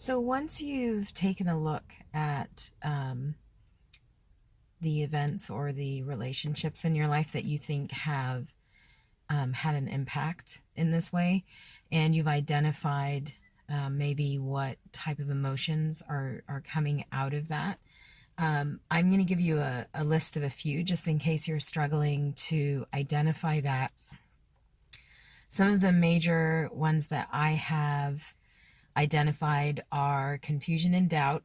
So once you've taken a look at the events or the relationships in your life that you think have had an impact in this way, and you've identified maybe what type of emotions are coming out of that, I'm going to give you a list of a few just in case you're struggling to identify that. Some of the major ones that I have identified are confusion and doubt,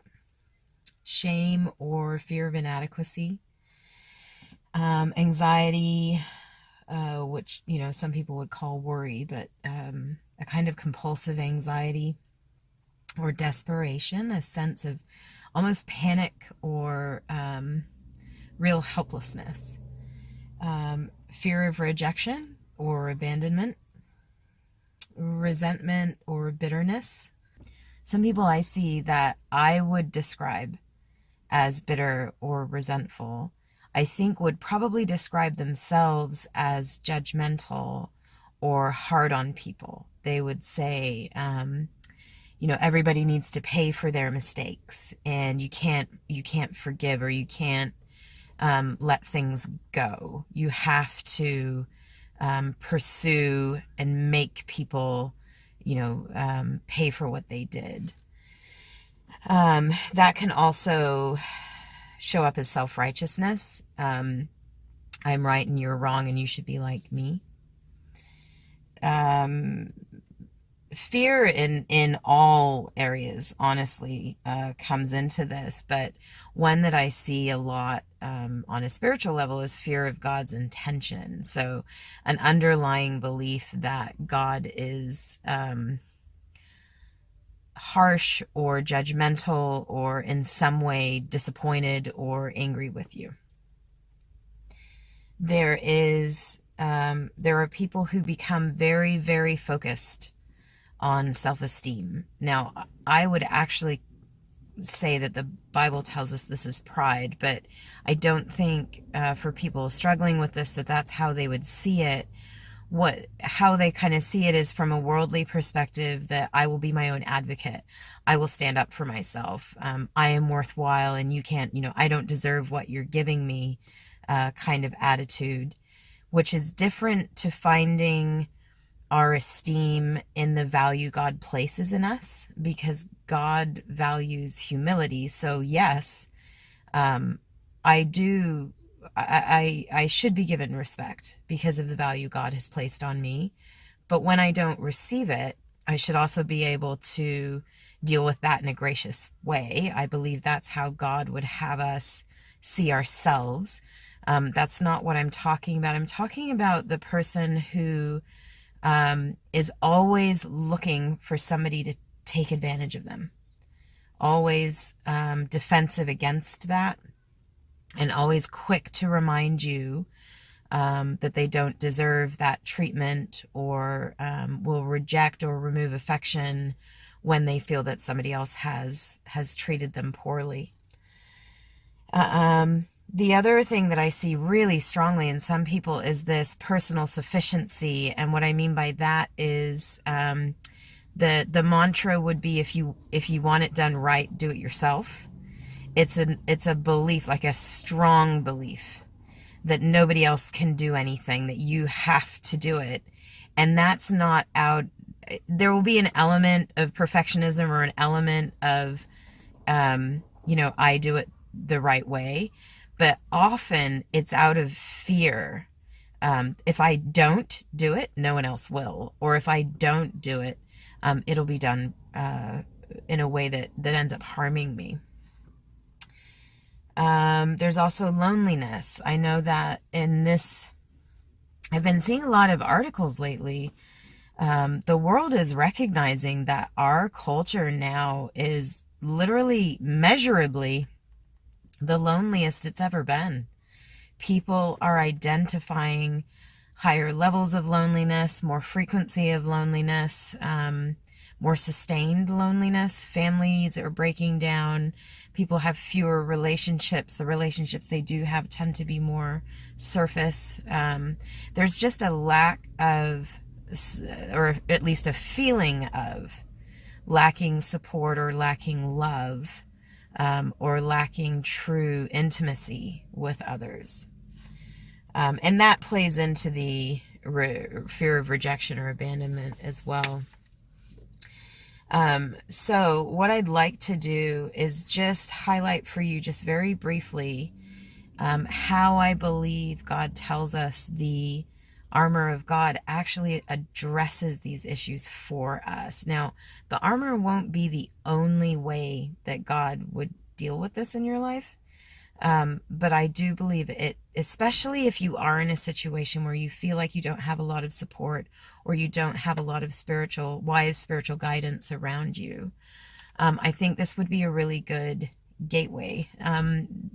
shame or fear of inadequacy, anxiety, which some people would call worry, but a kind of compulsive anxiety or desperation, a sense of almost panic or real helplessness, fear of rejection or abandonment, resentment or bitterness. Some people I see that I would describe as bitter or resentful, I think would probably describe themselves as judgmental or hard on people. They would say, everybody needs to pay for their mistakes, and you can't forgive, or you can't let things go. You have to pursue and make people, pay for what they did. That can also show up as self-righteousness. I'm right and you're wrong and you should be like me. Fear in all areas, honestly, comes into this, but one that I see a lot on a spiritual level is fear of God's intention. So an underlying belief that God is harsh or judgmental or in some way disappointed or angry with you. There are people who become very, very focused on self-esteem. Now, I would actually say that the Bible tells us this is pride, but I don't think for people struggling with this that's how they would see it. How they kind of see it is from a worldly perspective, that I will be my own advocate. I will stand up for myself. I am worthwhile and you can't, I don't deserve what you're giving me, kind of attitude, which is different to finding our esteem in the value God places in us, because God values humility. So yes, I should be given respect because of the value God has placed on me. But when I don't receive it, I should also be able to deal with that in a gracious way. I believe that's how God would have us see ourselves. That's not what I'm talking about. I'm talking about the person who is always looking for somebody to take advantage of them, always defensive against that, and always quick to remind you that they don't deserve that treatment, or will reject or remove affection when they feel that somebody else has treated them poorly. The other thing that I see really strongly in some people is this personal sufficiency, and what I mean by that is the mantra would be, if you want it done right, do it yourself. It's a belief, like a strong belief, that nobody else can do anything, that you have to do it. And that's not out. There will be an element of perfectionism or an element of, I do it the right way. But often it's out of fear. If I don't do it, no one else will. Or if I don't do it, it'll be done in a way that ends up harming me. There's also loneliness. I know that I've been seeing a lot of articles lately. The world is recognizing that our culture now is literally, measurably, the loneliest it's ever been. People are identifying higher levels of loneliness, more frequency of loneliness, more sustained loneliness. Families are breaking down. People have fewer relationships. The relationships they do have tend to be more surface. There's just a lack of, or at least a feeling of, lacking support or lacking love, or lacking true intimacy with others. And that plays into the fear of rejection or abandonment as well. So what I'd like to do is just highlight for you, just very briefly, how I believe God tells us the armor of God actually addresses these issues for us. Now, the armor won't be the only way that God would deal with this in your life. But I do believe it, especially if you are in a situation where you feel like you don't have a lot of support or you don't have a lot of wise spiritual guidance around you. I think this would be a really good gateway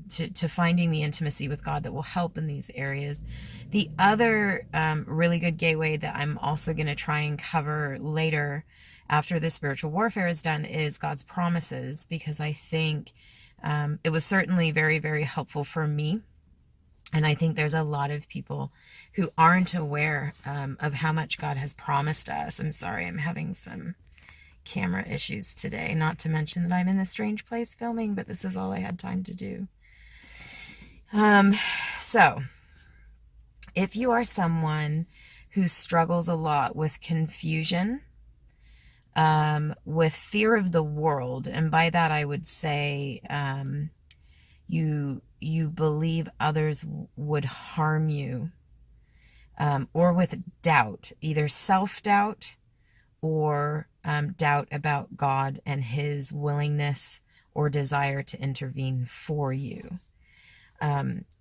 to finding the intimacy with God that will help in these areas. The other really good gateway that I'm also going to try and cover later after the spiritual warfare is done is God's promises, because I think it was certainly very, very helpful for me. And I think there's a lot of people who aren't aware of how much God has promised us. I'm sorry, I'm having some camera issues today, not to mention that I'm in a strange place filming, but this is all I had time to do. So if you are someone who struggles a lot with confusion, with fear of the world, and by that I would say you believe others would harm you, or with doubt, either self-doubt or doubt about God and his willingness or desire to intervene for you.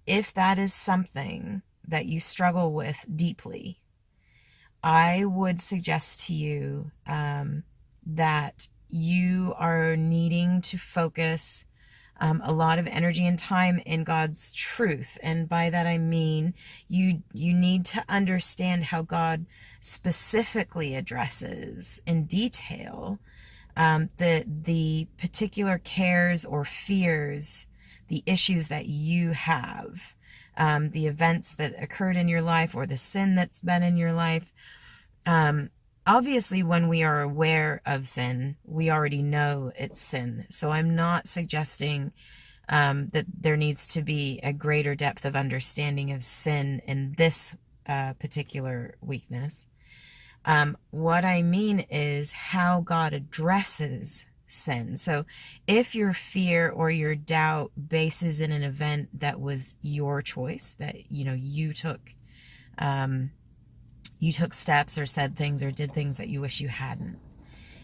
If that is something that you struggle with deeply, I would suggest to you that you are needing to focus a lot of energy and time in God's truth. And by that I mean you need to understand how God specifically addresses in detail the particular cares or fears, the issues that you have, the events that occurred in your life or the sin that's been in your life. Obviously, when we are aware of sin, we already know it's sin. So I'm not suggesting that there needs to be a greater depth of understanding of sin in this particular weakness. What I mean is how God addresses sin. So if your fear or your doubt bases in an event that was your choice, that you took steps or said things or did things that you wish you hadn't,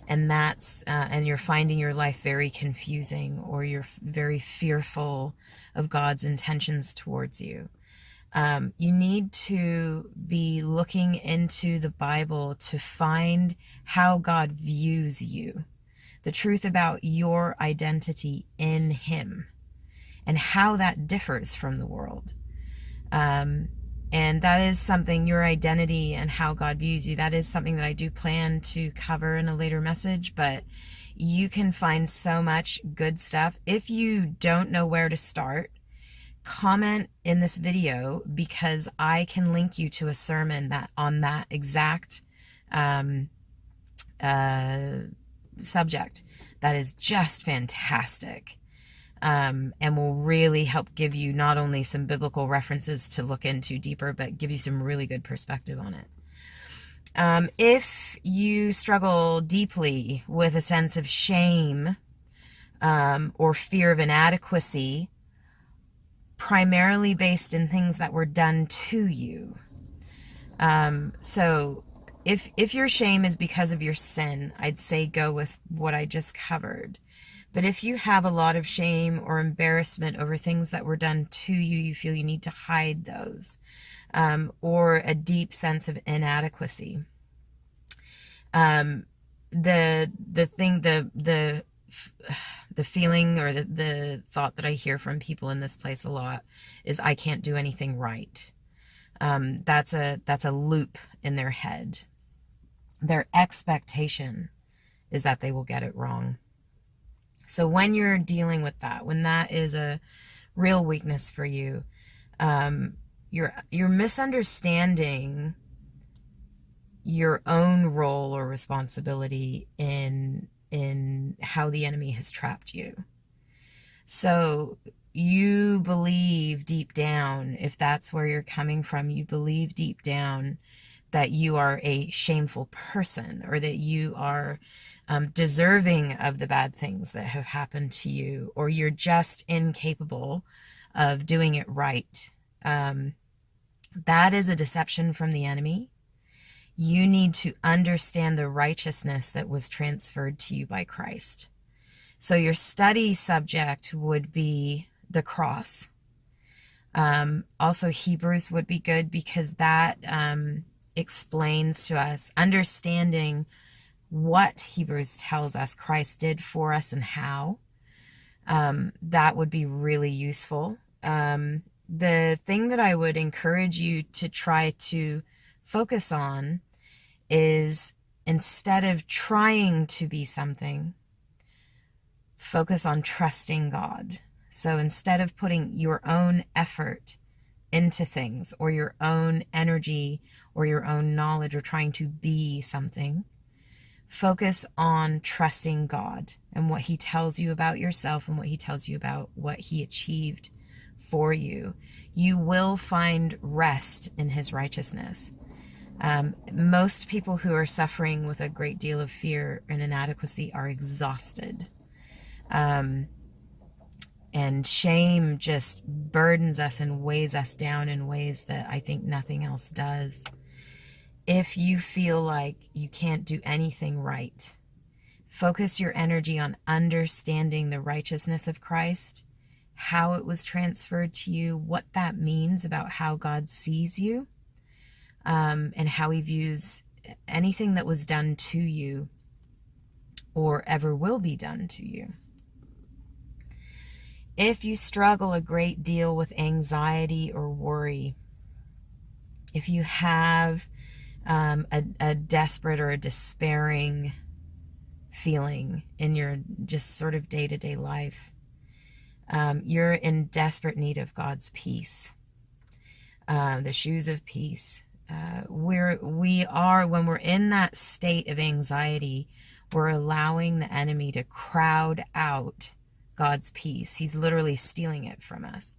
and that's and you're finding your life very confusing, or you're very fearful of God's intentions towards you, you need to be looking into the Bible to find how God views you, the truth about your identity in him, and how that differs from the world. And that is something, your identity and how God views you, that is something that I do plan to cover in a later message, but you can find so much good stuff. If you don't know where to start, comment in this video, because I can link you to a sermon that on that exact subject that is just fantastic. And will really help give you not only some biblical references to look into deeper, but give you some really good perspective on it. If you struggle deeply with a sense of shame or fear of inadequacy, primarily based in things that were done to you. So if your shame is because of your sin, I'd say go with what I just covered. But if you have a lot of shame or embarrassment over things that were done to you, you feel you need to hide those, or a deep sense of inadequacy. The feeling or the thought that I hear from people in this place a lot is, I can't do anything right. That's a loop in their head. Their expectation is that they will get it wrong. So when you're dealing with that, when that is a real weakness for you, you're misunderstanding your own role or responsibility in in how the enemy has trapped you. So you believe deep down, if that's where you're coming from, you believe deep down that you are a shameful person, or that you are deserving of the bad things that have happened to you, or you're just incapable of doing it right. That is a deception from the enemy. You need to understand the righteousness that was transferred to you by Christ. So your study subject would be the cross. Also, Hebrews would be good, because that explains to us, understanding what Hebrews tells us Christ did for us and how. That would be really useful. The thing that I would encourage you to try to focus on is, instead of trying to be something, focus on trusting God. So instead of putting your own effort into things, or your own energy, or your own knowledge, or trying to be something, focus on trusting God and what he tells you about yourself, and what he tells you about what he achieved for you. You will find rest in his righteousness. Most people who are suffering with a great deal of fear and inadequacy are exhausted. And shame just burdens us and weighs us down in ways that I think nothing else does. If you feel like you can't do anything right, focus your energy on understanding the righteousness of Christ, how it was transferred to you, what that means about how God sees you, and how he views anything that was done to you or ever will be done to you. If you struggle a great deal with anxiety or worry, if you have a desperate or a despairing feeling in your just sort of day-to-day life, you're in desperate need of God's peace, the shoes of peace. When we're in that state of anxiety, we're allowing the enemy to crowd out God's peace. He's literally stealing it from us.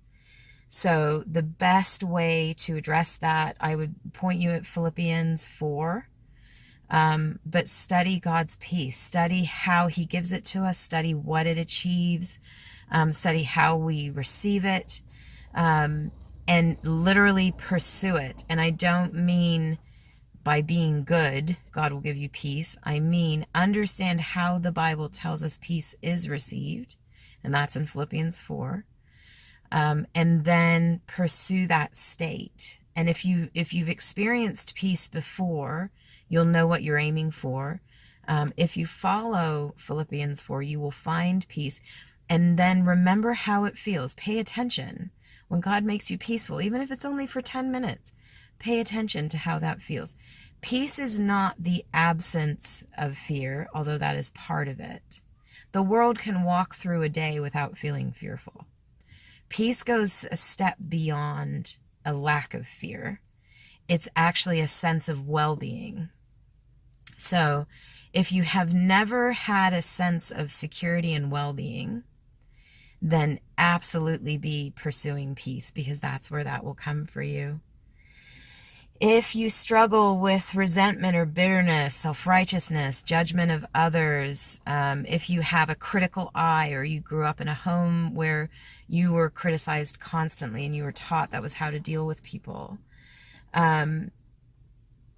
So the best way to address that, I would point you at Philippians 4. But study God's peace. Study how he gives it to us. Study what it achieves. Study how we receive it. And literally pursue it. And I don't mean by being good, God will give you peace. I mean, understand how the Bible tells us peace is received. And that's in Philippians 4. And then pursue that state. And if you've experienced peace before, you'll know what you're aiming for. If you follow Philippians 4, you will find peace. And then remember how it feels. Pay attention. When God makes you peaceful, even if it's only for 10 minutes, pay attention to how that feels. Peace is not the absence of fear, although that is part of it. The world can walk through a day without feeling fearful. Peace goes a step beyond a lack of fear. It's actually a sense of well-being. So if you have never had a sense of security and well-being, then absolutely be pursuing peace, because that's where that will come for you. If you struggle with resentment or bitterness, self-righteousness, judgment of others, if you have a critical eye, or you grew up in a home where you were criticized constantly and you were taught that was how to deal with people,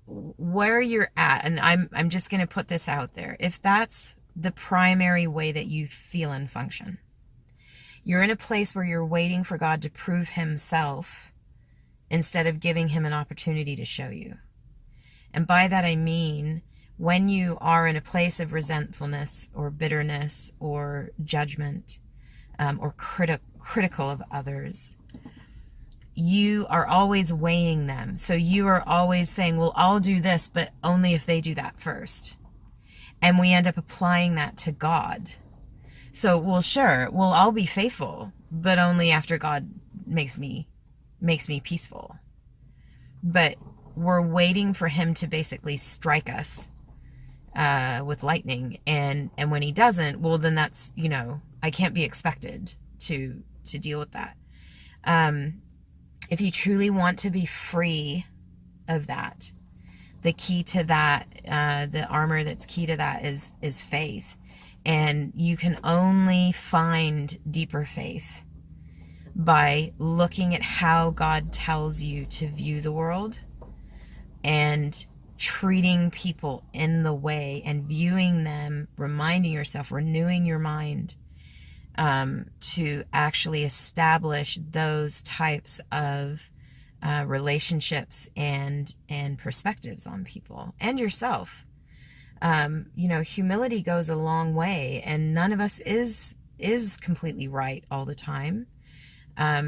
where you're at, and I'm just going to put this out there, if that's the primary way that you feel and function, you're in a place where you're waiting for God to prove himself instead of giving him an opportunity to show you. And by that I mean, when you are in a place of resentfulness or bitterness or judgment, or critical of others, you are always weighing them. So you are always saying, well, I'll do this, but only if they do that first. And we end up applying that to God. So, well, sure, well, I'll be faithful, but only after God makes me peaceful. But we're waiting for him to basically strike us with lightning, and when he doesn't, well, then that's, I can't be expected to deal with that. If you truly want to be free of that, the key to that, the armor that's key to that is faith. And you can only find deeper faith by looking at how God tells you to view the world and treating people in the way and viewing them, reminding yourself, renewing your mind, to actually establish those types of relationships and perspectives on people and yourself. Humility goes a long way, and none of us is completely right all the time.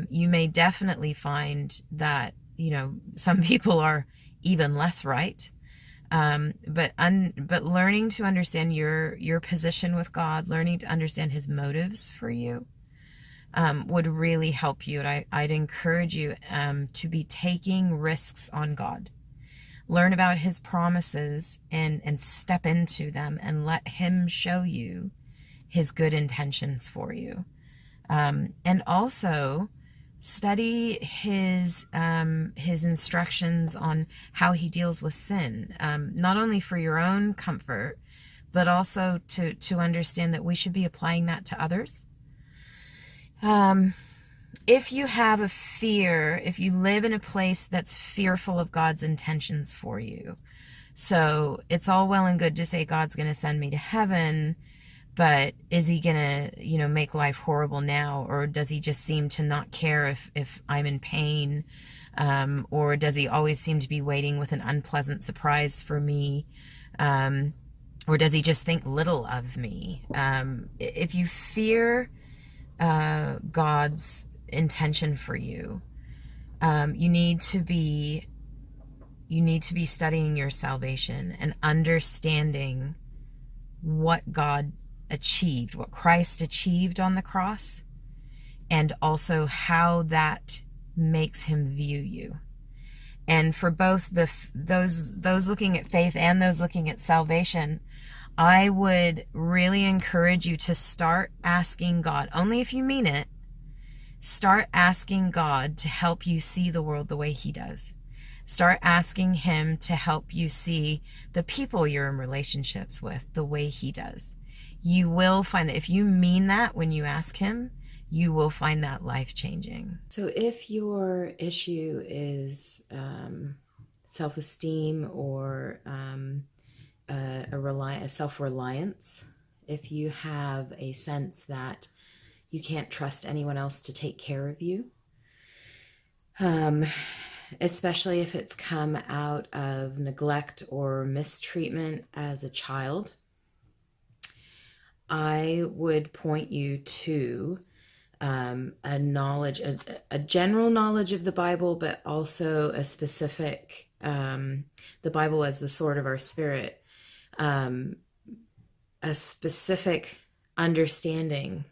You may definitely find that some people are even less right. But learning to understand your position with God, learning to understand His motives for you, would really help you. And I'd encourage you to be taking risks on God. Learn about His promises and step into them and let Him show you His good intentions for you. And also study his instructions on how He deals with sin, not only for your own comfort, but also to understand that we should be applying that to others. If you have a fear, if you live in a place that's fearful of God's intentions for you, so it's all well and good to say God's going to send me to heaven, but is He going to, make life horrible now? Or does He just seem to not care if I'm in pain? Or does He always seem to be waiting with an unpleasant surprise for me? Or does He just think little of me? If you fear God's intention for you, you need to be studying your salvation and understanding what God achieved, what Christ achieved on the cross, and also how that makes Him view you. And for both those looking at faith and those looking at salvation, I would really encourage you to start asking God, only if you mean it, start asking God to help you see the world the way He does. Start asking Him to help you see the people you're in relationships with the way He does. You will find that if you mean that when you ask Him, you will find that life-changing. So if your issue is self-esteem or a self-reliance, if you have a sense that you can't trust anyone else to take care of you, especially if it's come out of neglect or mistreatment as a child, I would point you to a knowledge, a general knowledge of the Bible, but also a specific, the Bible as the sword of our spirit, a specific understanding,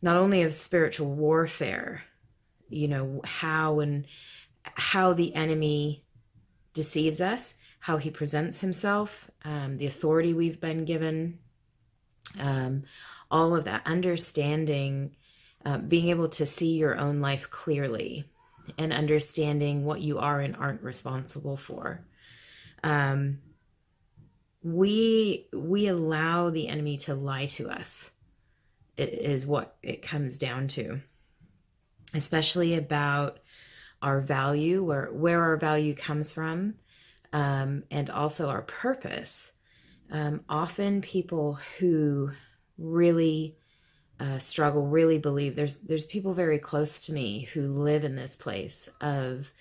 not only of spiritual warfare, how the enemy deceives us, how he presents himself, the authority we've been given, all of that understanding, being able to see your own life clearly and understanding what you are and aren't responsible for. We allow the enemy to lie to us. It is what it comes down to, especially about our value, where our value comes from, and also our purpose. Often people who really struggle, really believe, there's people very close to me who live in this place of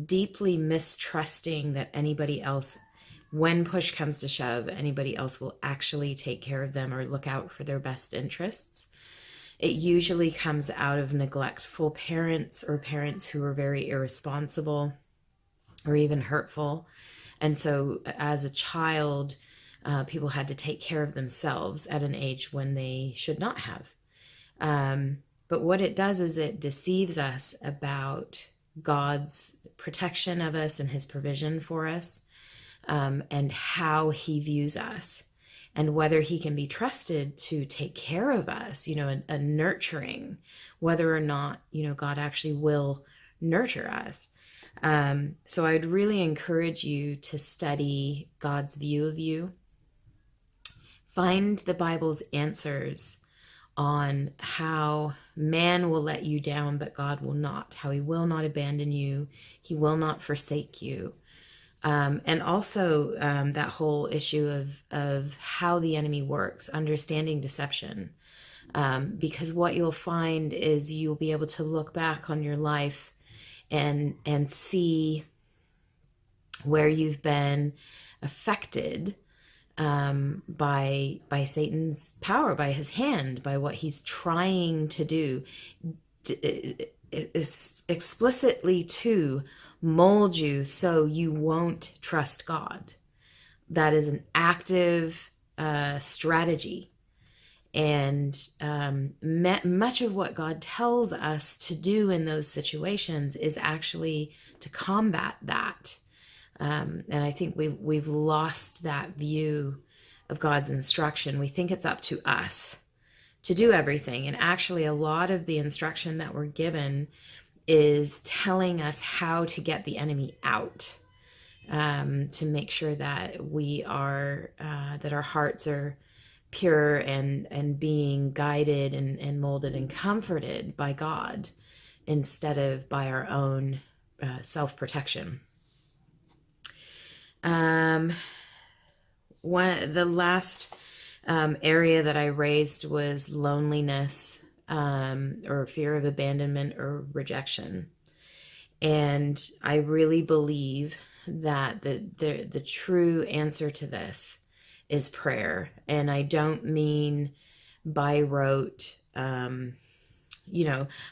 deeply mistrusting that anybody else, when push comes to shove, anybody else will actually take care of them or look out for their best interests. It usually comes out of neglectful parents or parents who are very irresponsible or even hurtful. And so as a child, people had to take care of themselves at an age when they should not have. But what it does is it deceives us about God's protection of us and his provision for us. and how he views us, and whether he can be trusted to take care of us, a nurturing, whether or not, God actually will nurture us. So I'd really encourage you to study God's view of you. Find the Bible's answers on how man will let you down, but God will not, how he will not abandon you, he will not forsake you. And also that whole issue of how the enemy works, understanding deception. Because what you'll find is you'll be able to look back on your life and see where you've been affected by Satan's power, by his hand, by what he's trying to do, explicitly to mold you so you won't trust God. That is an active strategy. And much of what God tells us to do in those situations is actually to combat that. And I think we've lost that view of God's instruction. We think it's up to us to do everything. And actually, a lot of the instruction that we're given is telling us how to get the enemy out, to make sure that we are, that our hearts are pure and being guided and molded and comforted by God instead of by our own self-protection. The last area that I raised was loneliness, or fear of abandonment or rejection. And I really believe that the true answer to this is prayer. And I don't mean by rote, I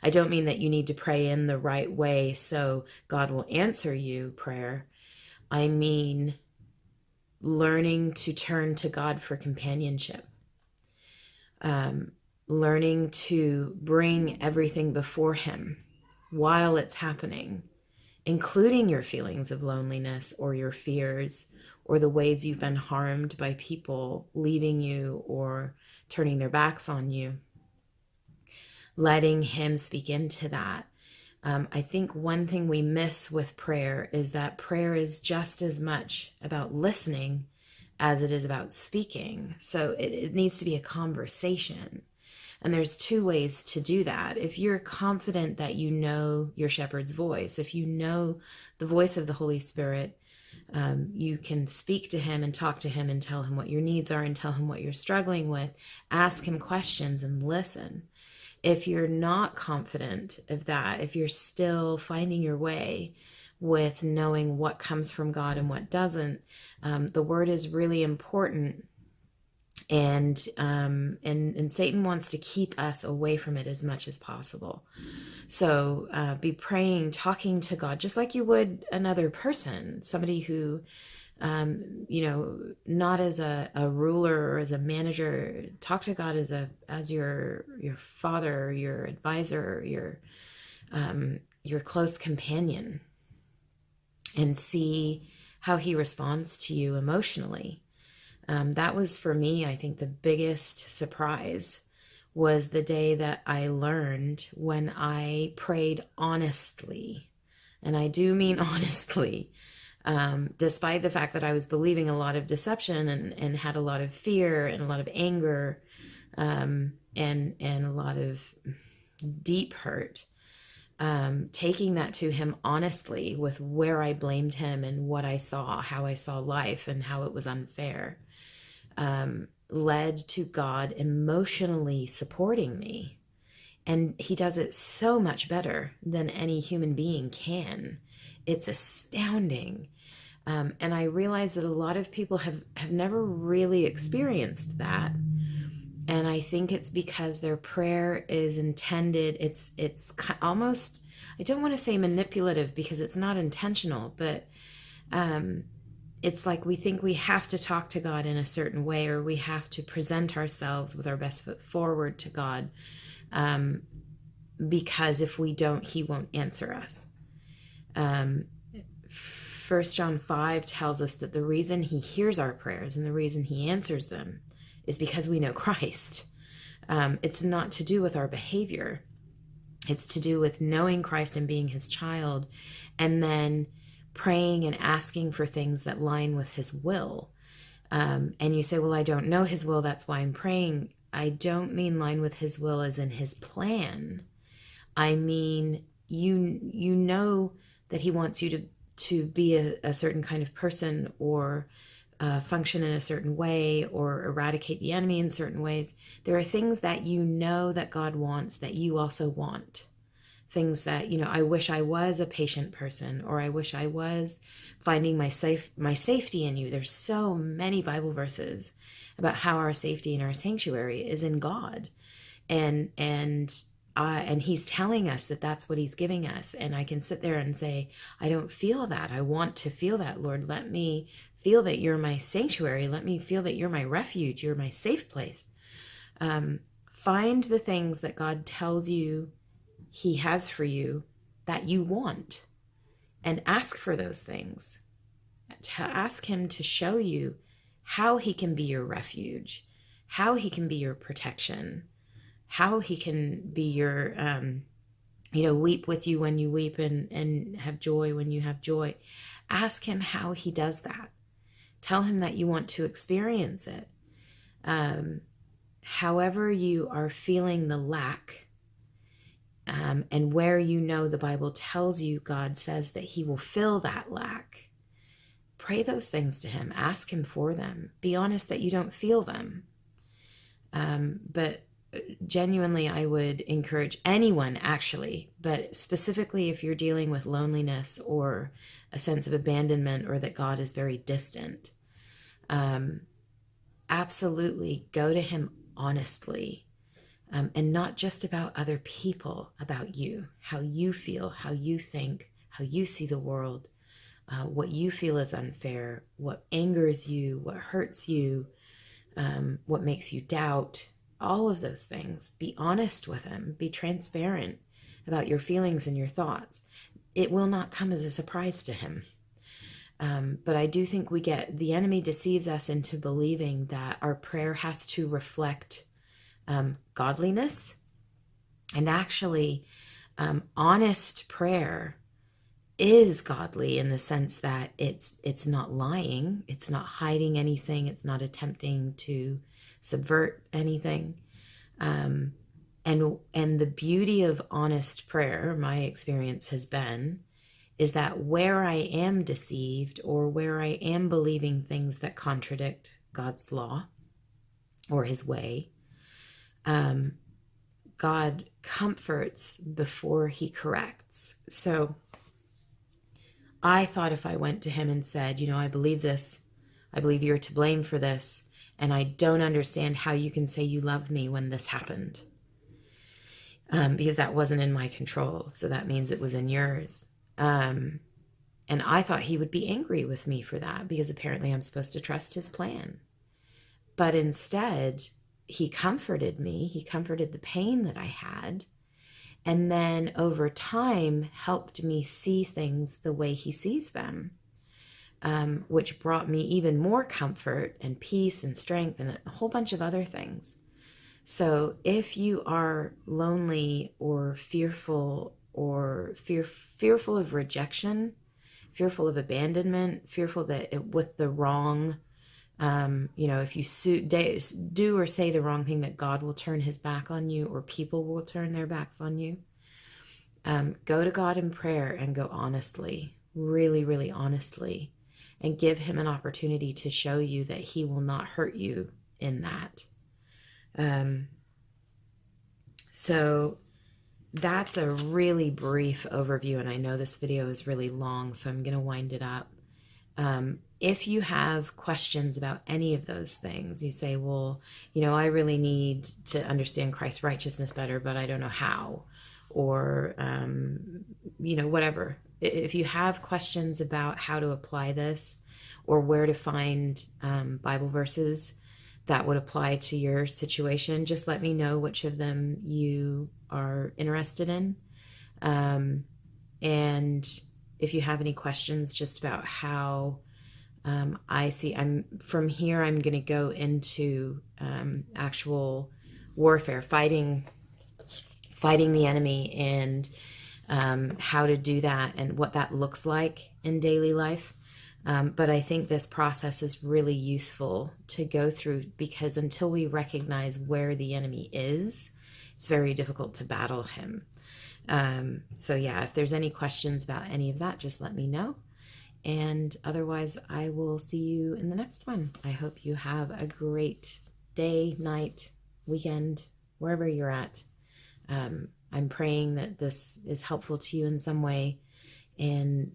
don't mean that you need to pray in the right way so God will answer you prayer. I mean learning to turn to God for companionship, learning to bring everything before him while it's happening, including your feelings of loneliness or your fears or the ways you've been harmed by people leaving you or turning their backs on you. Letting him speak into that. I think one thing we miss with prayer is that prayer is just as much about listening as it is about speaking. So it needs to be a conversation. And there's two ways to do that. If you're confident that you know your shepherd's voice, if you know the voice of the Holy Spirit, you can speak to him and talk to him and tell him what your needs are and tell him what you're struggling with. Ask him questions and listen. If you're not confident of that, if you're still finding your way with knowing what comes from God and what doesn't, the word is really important. And Satan wants to keep us away from it as much as possible. So be praying, talking to God, just like you would another person, somebody who, not as a ruler or as a manager. Talk to God as your father, your advisor, your close companion, and see how he responds to you emotionally. That was for me, I think, the biggest surprise was the day that I learned when I prayed honestly. And I do mean honestly, despite the fact that I was believing a lot of deception and had a lot of fear and a lot of anger, and a lot of deep hurt. Taking that to him honestly with where I blamed him and what I saw, how I saw life and how it was unfair, led to God emotionally supporting me. And he does it so much better than any human being can. It's astounding. And I realize that a lot of people have never really experienced that. And I think it's because their prayer is intended, it's almost, I don't want to say manipulative because it's not intentional, but it's like we think we have to talk to God in a certain way, or we have to present ourselves with our best foot forward to God, because if we don't, he won't answer us. 1 John 5 tells us that the reason he hears our prayers and the reason he answers them is because we know Christ. It's not to do with our behavior. It's to do with knowing Christ and being his child, and then praying and asking for things that line with his will. And you say, well, I don't know his will, that's why I'm praying. I don't mean line with his will as in his plan. I mean, you know that he wants you to be a certain kind of person, or function in a certain way, or eradicate the enemy in certain ways. There are things that you know that God wants that you also want. Things that, I wish I was a patient person, or I wish I was finding my safety in you. There's so many Bible verses about how our safety and our sanctuary is in God. And he's telling us that that's what he's giving us. And I can sit there and say, I don't feel that. I want to feel that, Lord. Let me feel that you're my sanctuary. Let me feel that you're my refuge. You're my safe place. Find the things that God tells you he has for you that you want, and ask for those things. To ask him to show you how he can be your refuge, how he can be your protection, how he can be your, weep with you when you weep, and have joy when you have joy. Ask him how he does that. Tell him that you want to experience it. However you are feeling the lack, and where the Bible tells you God says that he will fill that lack, pray those things to him. Ask him for them. Be honest that you don't feel them. But genuinely, I would encourage anyone, actually, but specifically if you're dealing with loneliness or a sense of abandonment, or that God is very distant, absolutely go to him honestly, and not just about other people, about you, how you feel, how you think, how you see the world, what you feel is unfair, what angers you, what hurts you, what makes you doubt, all of those things. Be honest with him. Be transparent about your feelings and your thoughts. It will not come as a surprise to him. But I do think the enemy deceives us into believing that our prayer has to reflect godliness. And actually, honest prayer is godly in the sense that it's not lying, it's not hiding anything, it's not attempting to subvert anything. And the beauty of honest prayer, my experience has been, is that where I am deceived, or where I am believing things that contradict God's law or his way, God comforts before he corrects. So I thought if I went to him and said, I believe this, I believe you're to blame for this, and I don't understand how you can say you love me when this happened, because that wasn't in my control. So that means it was in yours. And I thought he would be angry with me for that, because apparently I'm supposed to trust his plan. But instead, he comforted me. He comforted the pain that I had. And then over time helped me see things the way he sees them, which brought me even more comfort and peace and strength and a whole bunch of other things. So if you are lonely or fearful, or fearful of rejection, fearful of abandonment, fearful that with the wrong, if you do or say the wrong thing, that God will turn his back on you, or people will turn their backs on you, go to God in prayer and go honestly, really, really honestly, and give him an opportunity to show you that he will not hurt you in that. So that's a really brief overview, and I know this video is really long, so I'm going to wind it up. If you have questions about any of those things, you say, well, I really need to understand Christ's righteousness better, but I don't know how, or, whatever. If you have questions about how to apply this, or where to find Bible verses that would apply to your situation, just let me know which of them you are interested in. And if you have any questions just about how I see, from here, I'm going to go into actual warfare, fighting the enemy, and how to do that and what that looks like in daily life. But I think this process is really useful to go through, because until we recognize where the enemy is, it's very difficult to battle him. So yeah, if there's any questions about any of that, just let me know. And otherwise, I will see you in the next one. I hope you have a great day, night, weekend, wherever you're at. I'm praying that this is helpful to you in some way. And,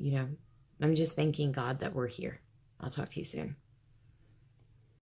I'm just thanking God that we're here. I'll talk to you soon.